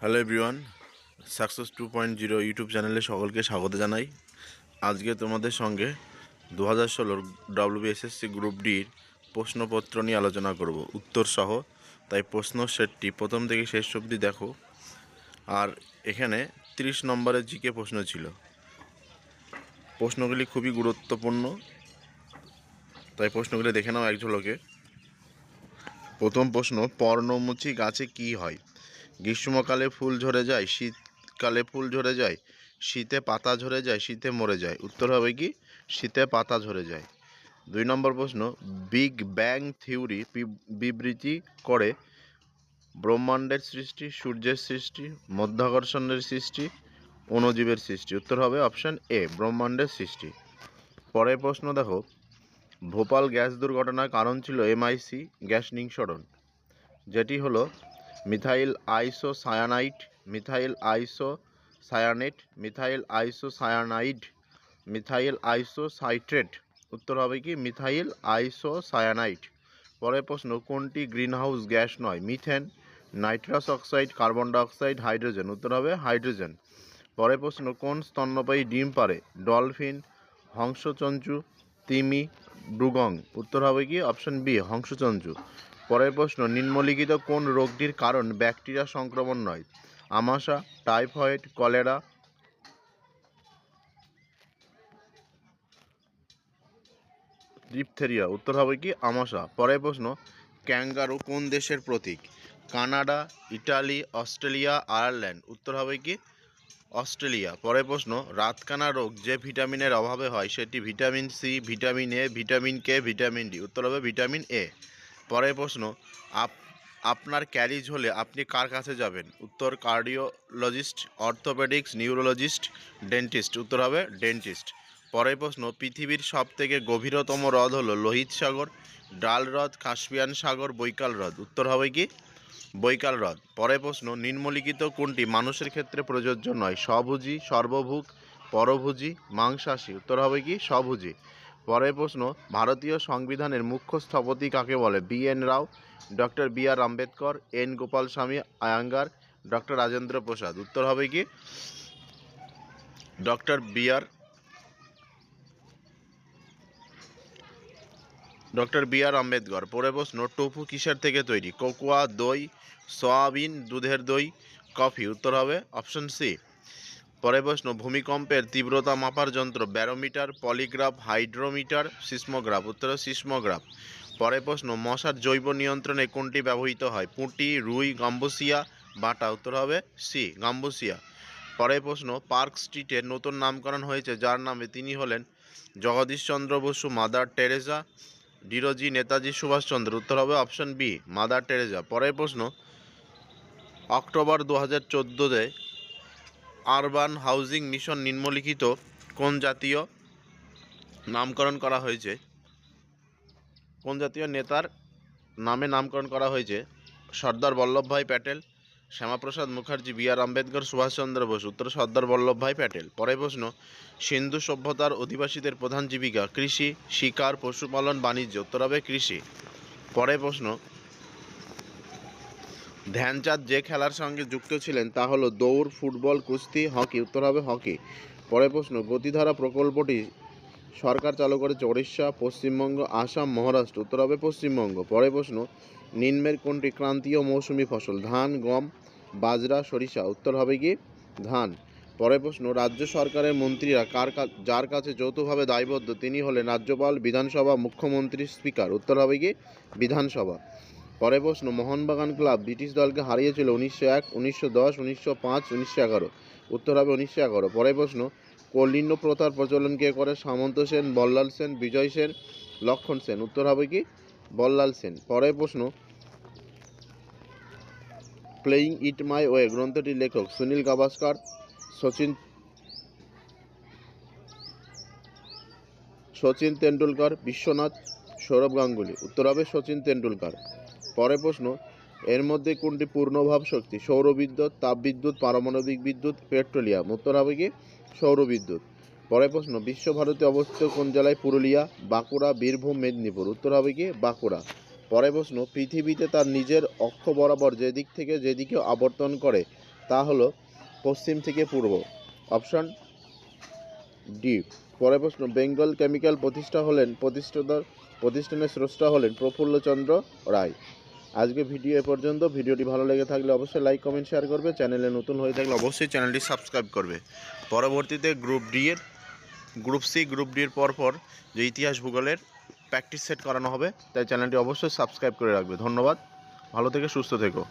Hello everyone, success 2.0 YouTube চ্যানেলে সকলকে স্বাগত জানাই। আজকে তোমাদের সঙ্গে 2016 WBSSC গ্রুপ ডির প্রশ্নপত্র নিয়ে আলোচনা করব উত্তর সহ। তাই প্রশ্ন সেটটি প্রথম থেকে শেষ অবধি দেখো। আর এখানে 30 নম্বরের জিকে প্রশ্ন ছিল। প্রশ্নগুলি খুবই গুরুত্বপূর্ণ, তাই প্রশ্নগুলি দেখে নাও এক ঝলকে। প্রথম প্রশ্ন, পর্ণমোচী গাছে কি হয়? গ্রীষ্মকালে ফুল ঝরে যায়, শীতকালে ফুল ঝরে যায়, শীতে পাতা ঝরে যায়, শীতে মরে যায়। উত্তর হবে কি? শীতে পাতা ঝরে যায়। 2 নম্বর প্রশ্ন, বিগ ব্যাং থিওরি বিবৃতি করে ব্রহ্মাণ্ডের সৃষ্টি, সূর্যের সৃষ্টি, মধ্যাকর্ষণের সৃষ্টি, অণুজীবের সৃষ্টি। উত্তর হবে অপশান এ, ব্রহ্মাণ্ডের সৃষ্টি। পরের প্রশ্ন দেখো, ভোপাল গ্যাস দুর্ঘটনার কারণ ছিল MIC গ্যাস নিঃসরণ, যেটি হলো methyl isocyanide, methyl isocyanate, methyl isocyanide, methyl আইসোসাইট্রেট। উত্তর হবে কি? Methyl isocyanide. পরের প্রশ্ন, কোনটি গ্রিনহাউস গ্যাস নয়? Methane, nitrous oxide, carbon dioxide, hydrogen. উত্তর হবে হাইড্রোজেন। পরের প্রশ্ন, কোন স্তন্যপায়ী ডিম পারে? ডলফিন, হংসচঞ্চু, তিমি, ডুগং। উত্তর হবে কি? অপশন বি, হংসচঞ্চু। পরের প্রশ্ন, নিম্নলিখিত কোন রোগটির কারণ ব্যাকটেরিয়া সংক্রমণ নয়? আমাশা, টাইফয়েড, কলেরা, ডিপথেরিয়া। উত্তর হবে কি? আমাশা। পরের প্রশ্ন, ক্যাঙ্গারু কোন দেশের প্রতীক? Canada, Italy, Australia, Ireland. উত্তর হবে কি? অস্ট্রেলিয়া। পরের প্রশ্ন, রাতকানা রোগ যে ভিটামিনের অভাবে হয় সেটি vitamin C, vitamin A, vitamin K, vitamin D. উত্তর হবে ভিটামিন এ। পরের প্রশ্ন, আপনার ক্যারিজ হলে আপনি কার কাছে যাবেন? উত্তর কার্ডিওলজিস্ট, অর্থোপেডিক্স, নিউরোলজিস্ট, ডেন্টিস্ট। উত্তর হবে ডেন্টিস্ট। পরের প্রশ্ন, পৃথিবীর সবথেকে গভীরতম হ্রদ হলো লোহিত সাগর, ডাল হ্রদ, কাস্পিয়ান সাগর, বৈকাল হ্রদ। উত্তর হবে কি? বৈকাল হ্রদ। পরের প্রশ্ন, নিম্নলিখিত কোনটি মানুষের ক্ষেত্রে প্রযোজ্য নয়? স্বভোজী, সর্বভুক, পরভোজী, মাংসাশী। উত্তর হবে কি? স্বভোজী। পরের প্রশ্ন, ভারতীয় সংবিধানের মুখ্য স্থপতি কাকে বলে? BN Rao, doctor BR Ambedkar, N Gopalaswami Ayyangar, doctor Rajendra Prasad. উত্তর হবে কি? Doctor BR Ambedkar. পরের প্রশ্ন, টোফু কিসের থেকে তৈরি? কোকোয়া, দই, সয়াবিন, দুধের দই, কফি। উত্তর হবে অপশন সি। পরের প্রশ্ন, ভূমিকম্পের তীব্রতা মাপার যন্ত্র ব্যারোমিটার, পলিগ্রাফ, হাইড্রোমিটার, সিসমোগ্রাফ। উত্তর সিসমোগ্রাফ। পরের প্রশ্ন, মশার জৈব নিয়ন্ত্রণে কোনটি ব্যবহৃত হয়? পুঁটি, রুই, গাম্বুসিয়া, বাটা। উত্তর হবে সি, গাম্বুসিয়া। পরের প্রশ্ন, পার্ক স্ট্রিটের নতুন নামকরণ হয়েছে যার নামে? তিনি হলেন জগদীশচন্দ্র বসু, মাদার টেরেসা, ডিরোজি, নেতাজি সুভাষচন্দ্র। উত্তর হবে অপশন বি, মাদার টেরেসা। পরের প্রশ্ন, অক্টোবর 2014-তে আরবান হাউজিং মিশন নিম্নলিখিত কোন জাতীয় নামকরণ করা হয়েছে? কোন জাতীয় নেতার নামে নামকরণ করা হয়েছে? সর্দার বল্লভভাই প্যাটেল, শ্যামাপ্রসাদ মুখার্জি, BR আম্বেদকর, সুভাষচন্দ্র বোস। উত্তর সর্দার বল্লভভাই প্যাটেল। পরের প্রশ্ন, সিন্ধু সভ্যতার অধিবাসীদের প্রধান জীবিকা কৃষি, শিকার, পশুপালন, বাণিজ্য। উত্তর হবে কৃষি। পরের প্রশ্ন, ধ্যানচাঁদ যে খেলার সঙ্গে যুক্ত ছিলেন তা হলো দৌড়, ফুটবল, কুস্তি, হকি। উত্তর হবে হকি। পরের প্রশ্ন, গতিধারা প্রকল্পটি সরকার চালু করেছে ওড়িশা, পশ্চিমবঙ্গ, আসাম, মহারাষ্ট্র। উত্তর হবে পশ্চিমবঙ্গ। পরের প্রশ্ন, নিম্নের কোনটি ক্রান্তীয় মৌসুমি ফসল? ধান, গম, বাজরা, সরিষা। উত্তর হবে কি? ধান। পরের প্রশ্ন, রাজ্য সরকারের মন্ত্রীরা যার কাছে যৌথভাবে দায়বদ্ধ তিনি হলেন রাজ্যপাল, বিধানসভা, মুখ্যমন্ত্রী, স্পিকার। উত্তর হবে কি? বিধানসভা। পরের প্রশ্ন, মোহনবাগান ক্লাব ব্রিটিশ দলকে হারিয়েছিল 1901, 1910, 1905, 1911। উত্তর হবে 1911। পরের প্রশ্ন, কলিন্য প্রথার প্রচলন কে করে? সামন্ত সেন, বল্লাল সেন, বিজয় সেন, লক্ষণ সেন। উত্তর হবে কি? বল্লাল সেন। পরের প্রশ্ন, প্লেয়িং ইট মাই ওয়ে গ্রন্থটির লেখক সুনীল গাভাস্কার, সচিন তেন্ডুলকর, বিশ্বনাথ, সৌরভ গাঙ্গুলি। উত্তর হবে সচিন তেন্ডুলকর। পরের প্রশ্ন, এর মধ্যে কোনটি পূর্ণভাব শক্তি? সৌরবিদ্যুৎ, তাপবিদ্যুৎ, পারমাণবিক বিদ্যুৎ, পেট্রোলিয়াম। উত্তর হবে কি? সৌরবিদ্যুৎ। পরের প্রশ্ন, বিশ্বভারতী অবস্থিত কোন জেলায়? পুরুলিয়া, বাঁকুড়া, বীরভূম, মেদিনীপুর। উত্তর হবে কি? বাঁকুড়া। পরের প্রশ্ন, পৃথিবীতে তার নিজের অক্ষ বরাবর যেদিকে আবর্তন করে তা হলো পশ্চিম থেকে পূর্ব। Option D. পরের প্রশ্ন, বেঙ্গল কেমিক্যাল প্রতিষ্ঠানের স্রষ্টা হলেন প্রফুল্লচন্দ্র রায়। আজকে ভিডিও এ পর্যন্ত। ভিডিওটি ভালো লেগে থাকলে অবশ্যই লাইক কমেন্ট শেয়ার করবে। চ্যানেলে নতুন হয়ে থাকলে অবশ্যই চ্যানেলটি সাবস্ক্রাইব করবে। পরবর্তীতে গ্রুপ সি গ্রুপ ডি এর পরপর যে ইতিহাস ভূগোলের প্র্যাকটিস সেট করানো হবে, তাই চ্যানেলটি অবশ্যই সাবস্ক্রাইব করে রাখবে। ধন্যবাদ, ভালো থেকে সুস্থ থেকো।